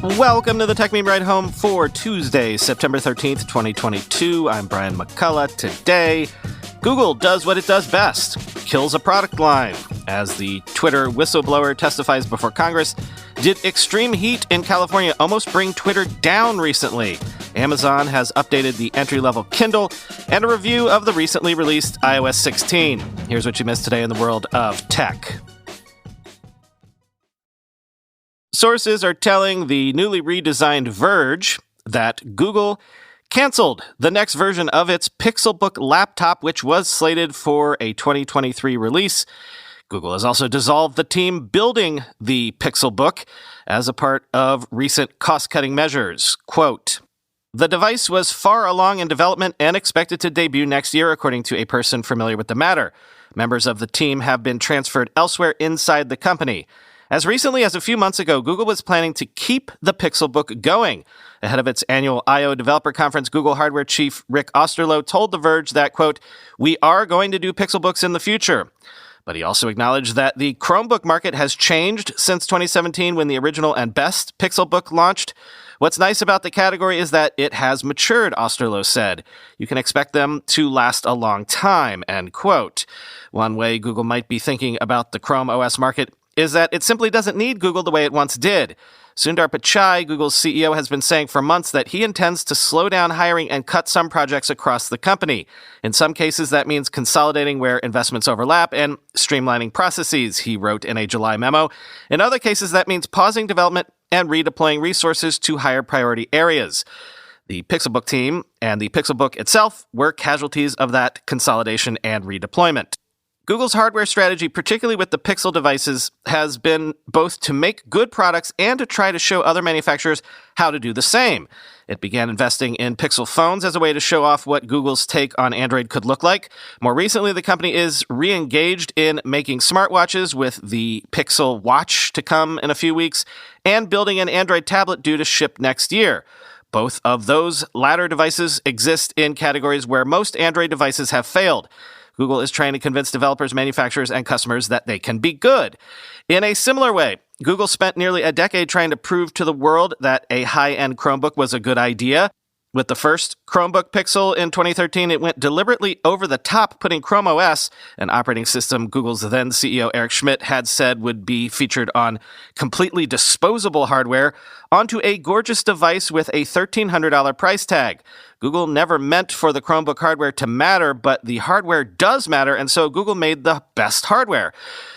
Welcome to the Techmeme Ride Home for Tuesday, September 13th, 2022. I'm Brian McCullough. Today, Google does what it does best, kills a product line. As the Twitter whistleblower testifies before Congress, did extreme heat in California almost bring Twitter down recently? Amazon has updated the entry-level Kindle, and a review of the recently released iOS 16. Here's what you missed today in the world of tech. Sources are telling the newly redesigned Verge that Google canceled the next version of its Pixelbook laptop, which was slated for a 2023 release. Google has also dissolved the team building the Pixelbook as a part of recent cost-cutting measures. Quote, "The device was far along in development and expected to debut next year, according to a person familiar with the matter. Members of the team have been transferred elsewhere inside the company. As recently as a few months ago, Google was planning to keep the Pixelbook going. Ahead of its annual I/O developer conference, Google hardware chief Rick Osterloh told The Verge that, quote, "We are going to do Pixelbooks in the future." But he also acknowledged that the Chromebook market has changed since 2017 when the original and best Pixelbook launched. "What's nice about the category is that it has matured," Osterloh said. "You can expect them to last a long time," end quote. One way Google might be thinking about the Chrome OS market is that it simply doesn't need Google the way it once did. Sundar Pichai, Google's CEO, has been saying for months that he intends to slow down hiring and cut some projects across the company. In some cases, that means consolidating where investments overlap and streamlining processes, he wrote in a July memo. In other cases, that means pausing development and redeploying resources to higher priority areas. The Pixelbook team and the Pixelbook itself were casualties of that consolidation and redeployment. Google's hardware strategy, particularly with the Pixel devices, has been both to make good products and to try to show other manufacturers how to do the same. It began investing in Pixel phones as a way to show off what Google's take on Android could look like. More recently, the company is re-engaged in making smartwatches, with the Pixel Watch to come in a few weeks, and building an Android tablet due to ship next year. Both of those latter devices exist in categories where most Android devices have failed. Google is trying to convince developers, manufacturers, and customers that they can be good. In a similar way, Google spent nearly a decade trying to prove to the world that a high-end Chromebook was a good idea. With the first Chromebook Pixel in 2013, it went deliberately over the top, putting Chrome OS, an operating system Google's then CEO Eric Schmidt had said would be featured on completely disposable hardware, onto a gorgeous device with a $1,300 price tag. Google never meant for the Chromebook hardware to matter, but the hardware does matter, and so Google made the best hardware.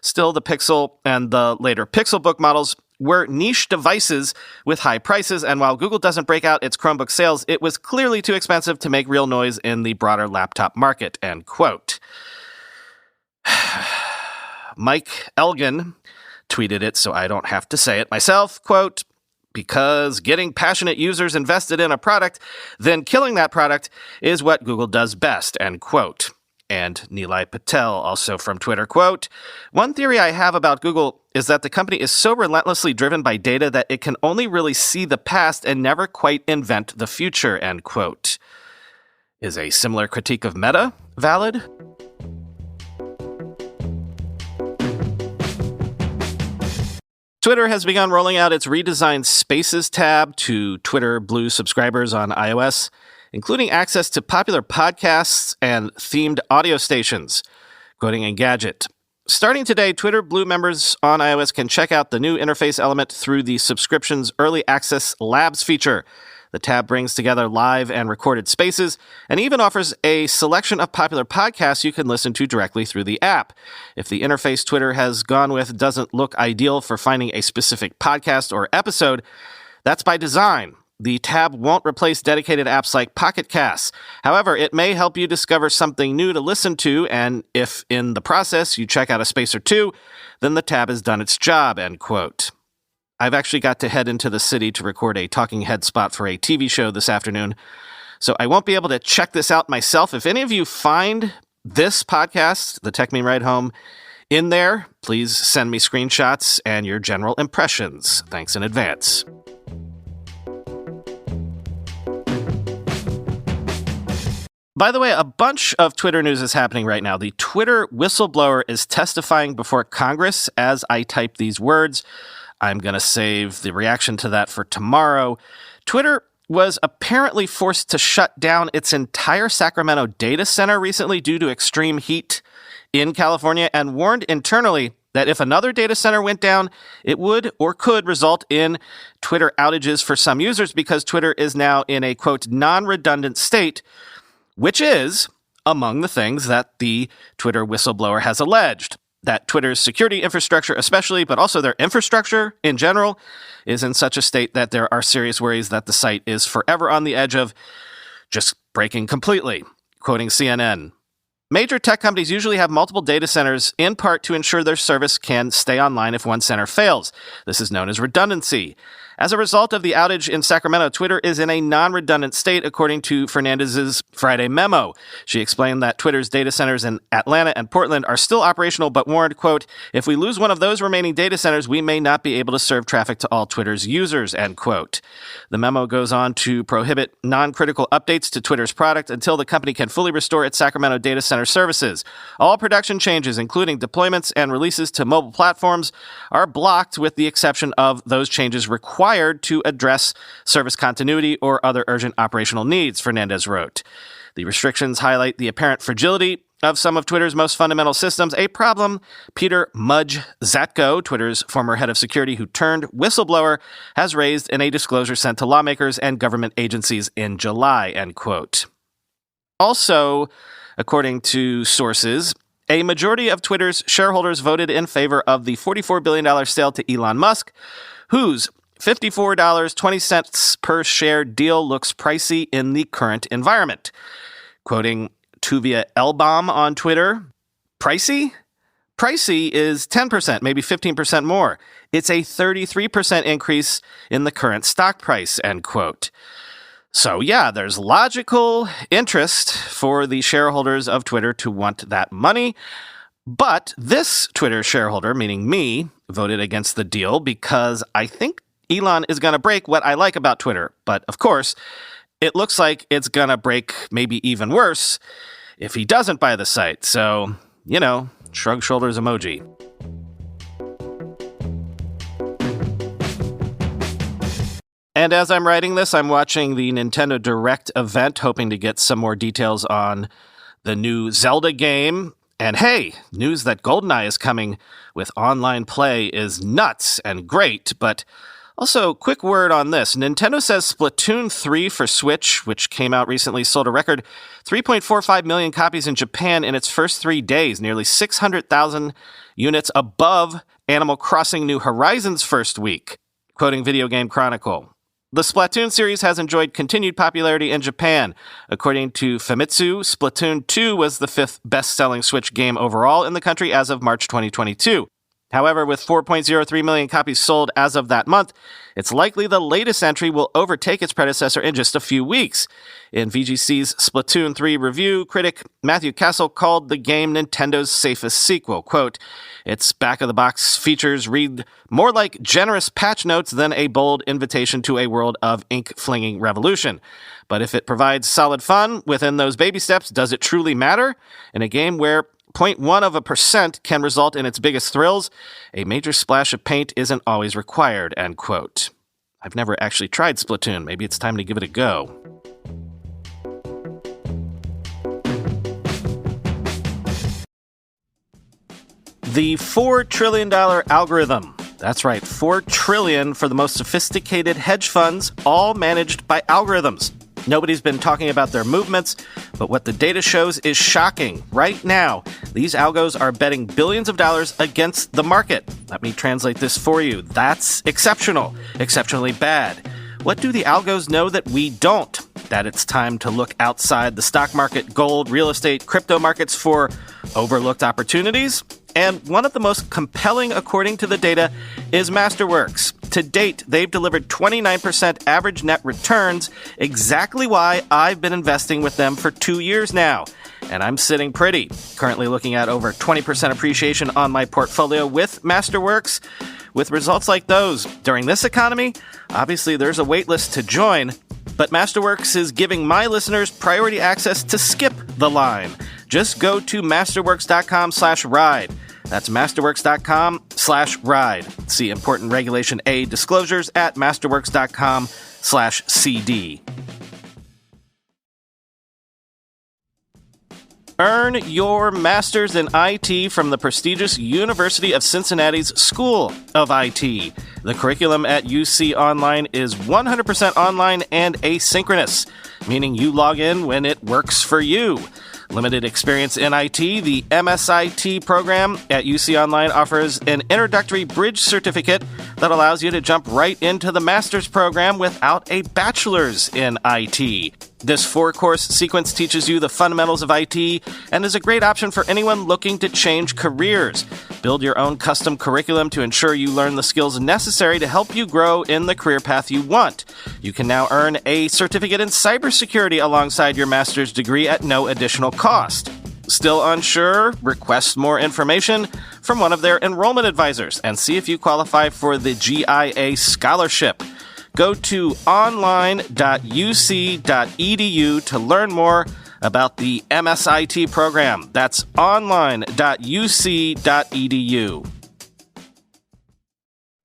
Still, the Pixel and the later Pixelbook models were niche devices with high prices, and while Google doesn't break out its Chromebook sales, it was clearly too expensive to make real noise in the broader laptop market, end quote. Mike Elgin tweeted it, so I don't have to say it myself, quote, "Because getting passionate users invested in a product, then killing that product is what Google does best," end quote. And Nilay Patel, also from Twitter, quote, "One theory I have about Google is that the company is so relentlessly driven by data that it can only really see the past and never quite invent the future," end quote. Is a similar critique of Meta valid? Twitter has begun rolling out its redesigned Spaces tab to Twitter Blue subscribers on iOS, including access to popular podcasts and themed audio stations. Quoting Engadget, "Starting today, Twitter Blue members on iOS can check out the new interface element through the subscription's Early Access Labs feature. The tab brings together live and recorded spaces and even offers a selection of popular podcasts you can listen to directly through the app. If the interface Twitter has gone with doesn't look ideal for finding a specific podcast or episode, that's by design. The tab won't replace dedicated apps like Pocket Casts. However, it may help you discover something new to listen to, and if in the process you check out a space or two, then the tab has done its job," end quote. I've actually got to head into the city to record a talking head spot for a TV show this afternoon, so I won't be able to check this out myself. If any of you find this podcast, the Techmeme Ride Home, in there, please send me screenshots and your general impressions. Thanks in advance. By the way, a bunch of Twitter news is happening right now. The Twitter whistleblower is testifying before Congress as I type these words. I'm going to save the reaction to that for tomorrow. Twitter was apparently forced to shut down its entire Sacramento data center recently due to extreme heat in California and warned internally that if another data center went down, it would or could result in Twitter outages for some users because Twitter is now in a, quote, non-redundant state, which is among the things that the Twitter whistleblower has alleged. That Twitter's security infrastructure especially, but also their infrastructure in general, is in such a state that there are serious worries that the site is forever on the edge of just breaking completely. Quoting CNN, major tech companies usually have multiple data centers in part to ensure their service can stay online if one center fails. This is known as redundancy. As a result of the outage in Sacramento, Twitter is in a non-redundant state, according to Fernandez's Friday memo. She explained that Twitter's data centers in Atlanta and Portland are still operational, but warned, quote, if we lose one of those remaining data centers, we may not be able to serve traffic to all Twitter's users, end quote. The memo goes on to prohibit non-critical updates to Twitter's product until the company can fully restore its Sacramento data center services. All production changes, including deployments and releases to mobile platforms, are blocked with the exception of those changes required to address service continuity or other urgent operational needs, Fernandez wrote. The restrictions highlight the apparent fragility of some of Twitter's most fundamental systems, a problem Peter Mudge Zatko, Twitter's former head of security who turned whistleblower, has raised in a disclosure sent to lawmakers and government agencies in July, end quote. Also, according to sources, a majority of Twitter's shareholders voted in favor of the $44 billion sale to Elon Musk, whose $54.20 per share deal looks pricey in the current environment. Quoting Tuvia Elbaum on Twitter, pricey? Pricey is 10%, maybe 15% more. It's a 33% increase in the current stock price, end quote. So yeah, there's logical interest for the shareholders of Twitter to want that money. But this Twitter shareholder, meaning me, voted against the deal because I think Elon is going to break what I like about Twitter. But of course, it looks like it's going to break maybe even worse if he doesn't buy the site. So, shrug shoulders emoji. And as I'm writing this, I'm watching the Nintendo Direct event, hoping to get some more details on the new Zelda game. And hey, news that GoldenEye is coming with online play is nuts and great, but also, quick word on this. Nintendo says Splatoon 3 for Switch, which came out recently, sold a record 3.45 million copies in Japan in its first 3 days, nearly 600,000 units above Animal Crossing New Horizons' first week, quoting Video Game Chronicle. The Splatoon series has enjoyed continued popularity in Japan. According to Famitsu, Splatoon 2 was the 5th best-selling Switch game overall in the country as of March 2022. However, with 4.03 million copies sold as of that month, it's likely the latest entry will overtake its predecessor in just a few weeks. In VGC's Splatoon 3 review, critic Matthew Castle called the game Nintendo's safest sequel. Quote, its back-of-the-box features read more like generous patch notes than a bold invitation to a world of ink-flinging revolution. But if it provides solid fun within those baby steps, does it truly matter? In a game where 0.1% can result in its biggest thrills, a major splash of paint isn't always required, end quote. I've never actually tried Splatoon. Maybe it's time to give it a go. The $4 trillion algorithm. That's right, $4 trillion for the most sophisticated hedge funds, all managed by algorithms. Nobody's been talking about their movements, but what the data shows is shocking. Right now, these algos are betting billions of dollars against the market. Let me translate this for you. That's exceptional, exceptionally bad. What do the algos know that we don't? That it's time to look outside the stock market, gold, real estate, crypto markets for overlooked opportunities? And one of the most compelling, according to the data, is Masterworks. To date, they've delivered 29% average net returns, exactly why I've been investing with them for 2 years now. And I'm sitting pretty, currently looking at over 20% appreciation on my portfolio with Masterworks. With results like those during this economy, obviously there's a wait list to join, but Masterworks is giving my listeners priority access to skip the line. Just go to masterworks.com/ride. That's masterworks.com/ride. See important Regulation A disclosures at masterworks.com/CD. Earn your master's in IT from the prestigious University of Cincinnati's School of IT. The curriculum at UC Online is 100% online and asynchronous, meaning you log in when it works for you. Limited experience in IT, the MSIT program at UC Online offers an introductory bridge certificate that allows you to jump right into the master's program without a bachelor's in IT. This 4-course sequence teaches you the fundamentals of IT and is a great option for anyone looking to change careers. Build your own custom curriculum to ensure you learn the skills necessary to help you grow in the career path you want. You can now earn a certificate in cybersecurity alongside your master's degree at no additional cost. Still unsure? Request more information from one of their enrollment advisors and see if you qualify for the GIA scholarship. Go to online.uc.edu to learn more about the MSIT program. That's online.uc.edu.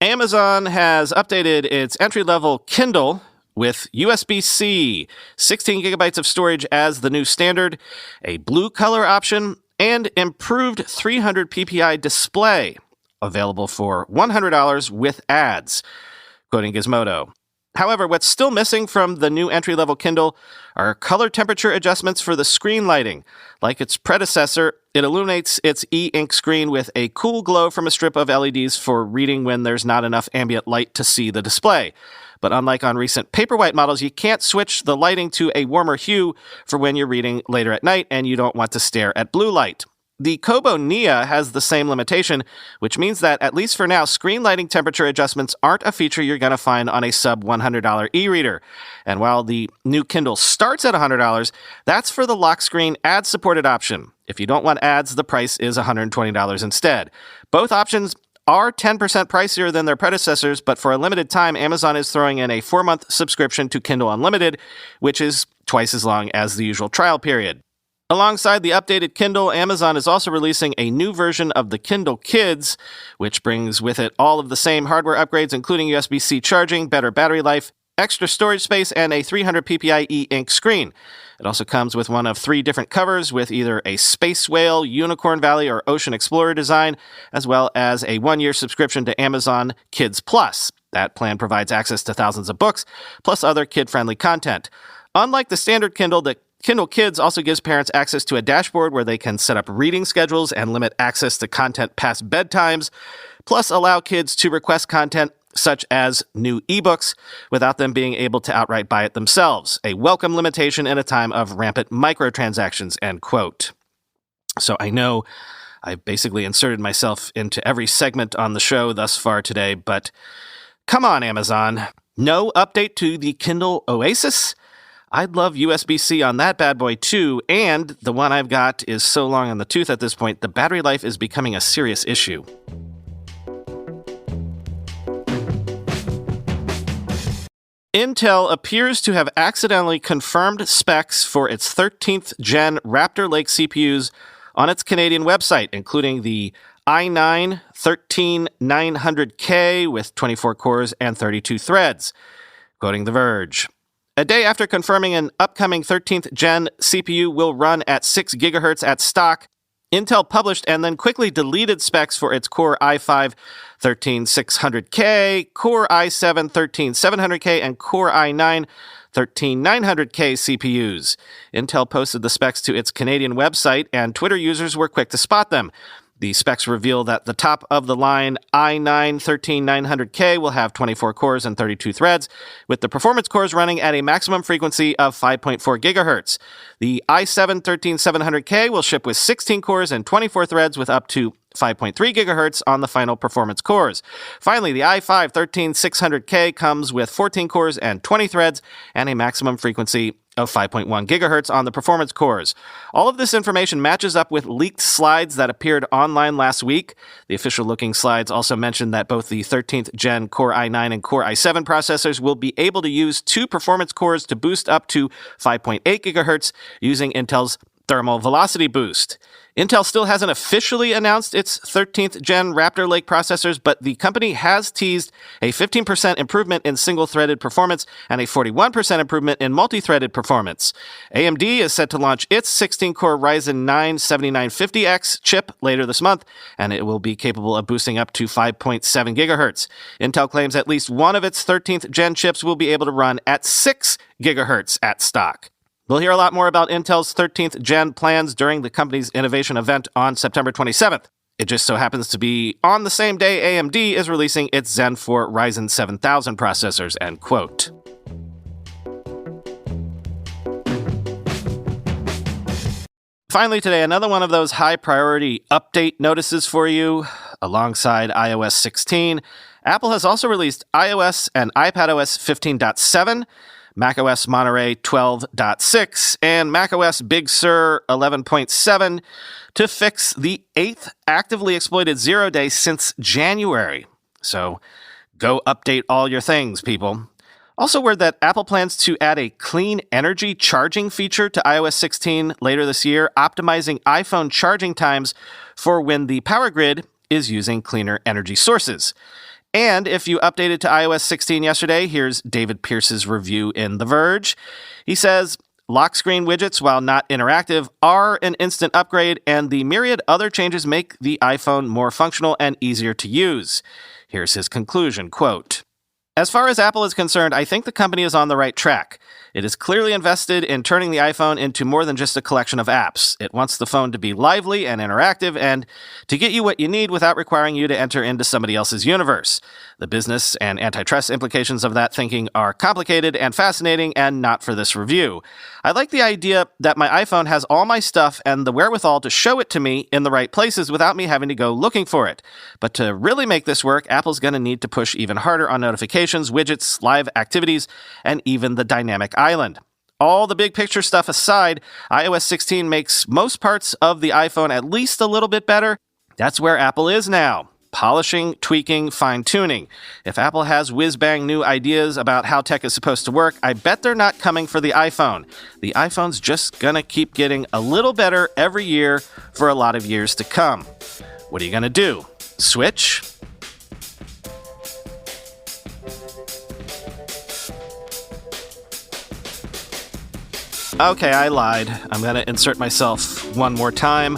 Amazon has updated its entry-level Kindle with USB-C, 16 gigabytes of storage as the new standard, a blue color option, and improved 300 ppi display, available for $100 with ads, quoting Gizmodo. However, what's still missing from the new entry-level Kindle are color temperature adjustments for the screen lighting. Like its predecessor, it illuminates its e-ink screen with a cool glow from a strip of LEDs for reading when there's not enough ambient light to see the display. But unlike on recent Paperwhite models, you can't switch the lighting to a warmer hue for when you're reading later at night and you don't want to stare at blue light. The Kobo Nia has the same limitation, which means that, at least for now, screen lighting temperature adjustments aren't a feature you're going to find on a sub-$100 e-reader. And while the new Kindle starts at $100, that's for the lock screen ad-supported option. If you don't want ads, the price is $120 instead. Both options are 10% pricier than their predecessors, but for a limited time, Amazon is throwing in a 4-month subscription to Kindle Unlimited, which is twice as long as the usual trial period. Alongside the updated Kindle, Amazon is also releasing a new version of the Kindle Kids, which brings with it all of the same hardware upgrades, including USB-C charging, better battery life, extra storage space, and a 300 ppi e-ink screen. It also comes with one of 3 different covers with either a Space Whale, Unicorn Valley, or Ocean Explorer design, as well as a 1-year subscription to Amazon Kids Plus. That plan provides access to thousands of books, plus other kid-friendly content. Unlike the standard Kindle, the Kindle Kids also gives parents access to a dashboard where they can set up reading schedules and limit access to content past bedtimes, plus allow kids to request content such as new ebooks without them being able to outright buy it themselves. A welcome limitation in a time of rampant microtransactions, end quote. So I know I've basically inserted myself into every segment on the show thus far today, but come on, Amazon. No update to the Kindle Oasis? I'd love USB-C on that bad boy too, and the one I've got is so long on the tooth at this point, the battery life is becoming a serious issue. Intel appears to have accidentally confirmed specs for its 13th gen Raptor Lake CPUs on its Canadian website, including the i9-13900K with 24 cores and 32 threads, quoting The Verge. A day after confirming an upcoming 13th gen CPU will run at 6 GHz at stock, Intel published and then quickly deleted specs for its Core i5-13600K, Core i7-13700K, and Core i9-13900K CPUs. Intel posted the specs to its Canadian website, and Twitter users were quick to spot them. The specs reveal that the top-of-the-line i9-13900K will have 24 cores and 32 threads, with the performance cores running at a maximum frequency of 5.4 GHz. The i7-13700K will ship with 16 cores and 24 threads with up to 5.3 GHz on the final performance cores. Finally, the i5-13600K comes with 14 cores and 20 threads and a maximum frequency of 5.1 GHz on the performance cores. All of this information matches up with leaked slides that appeared online last week. The official-looking slides also mentioned that both the 13th gen Core i9 and Core i7 processors will be able to use 2 performance cores to boost up to 5.8 GHz using Intel's Thermal velocity boost. Intel still hasn't officially announced its 13th gen Raptor Lake processors, but the company has teased a 15% improvement in single-threaded performance and a 41% improvement in multi-threaded performance. AMD is set to launch its 16-core Ryzen 9 7950X chip later this month, and it will be capable of boosting up to 5.7 gigahertz. Intel claims at least one of its 13th gen chips will be able to run at 6 gigahertz at stock. We'll hear a lot more about Intel's 13th gen plans during the company's innovation event on September 27th. It just so happens to be on the same day AMD is releasing its Zen 4 Ryzen 7000 processors, end quote. Finally today, another one of those high-priority update notices for you. Alongside iOS 16, Apple has also released iOS and iPadOS 15.7, macOS Monterey 12.6, and macOS Big Sur 11.7 to fix the 8th actively exploited zero-day since January. So go update all your things, people. Also word that Apple plans to add a clean energy charging feature to iOS 16 later this year, optimizing iPhone charging times for when the power grid is using cleaner energy sources. And if you updated to iOS 16 yesterday, here's David Pierce's review in The Verge. He says, lock screen widgets, while not interactive, are an instant upgrade, and the myriad other changes make the iPhone more functional and easier to use. Here's his conclusion, quote, "As far as Apple is concerned, I think the company is on the right track. It is clearly invested in turning the iPhone into more than just a collection of apps. It wants the phone to be lively and interactive and to get you what you need without requiring you to enter into somebody else's universe. The business and antitrust implications of that thinking are complicated and fascinating and not for this review. I like the idea that my iPhone has all my stuff and the wherewithal to show it to me in the right places without me having to go looking for it. But to really make this work, Apple's going to need to push even harder on notifications, widgets, live activities, and even the dynamic island. All the big picture stuff aside, iOS 16 makes most parts of the iPhone at least a little bit better. That's where Apple is now. Polishing, tweaking, fine-tuning. If Apple has whiz-bang new ideas about how tech is supposed to work, I bet they're not coming for the iPhone. The iPhone's just gonna keep getting a little better every year for a lot of years to come. What are you gonna do? Switch? Okay, I lied. I'm gonna insert myself one more time.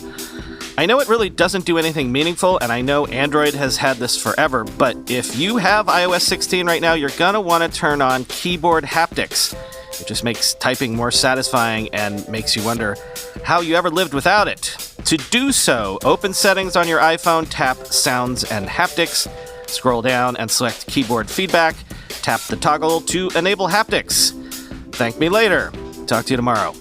I know it really doesn't do anything meaningful, and I know Android has had this forever, but if you have iOS 16 right now, you're gonna want to turn on keyboard haptics. It just makes typing more satisfying and makes you wonder how you ever lived without it. To do so, open Settings on your iPhone, tap Sounds and Haptics, scroll down and select Keyboard Feedback, tap the toggle to enable haptics. Thank me later. Talk to you tomorrow.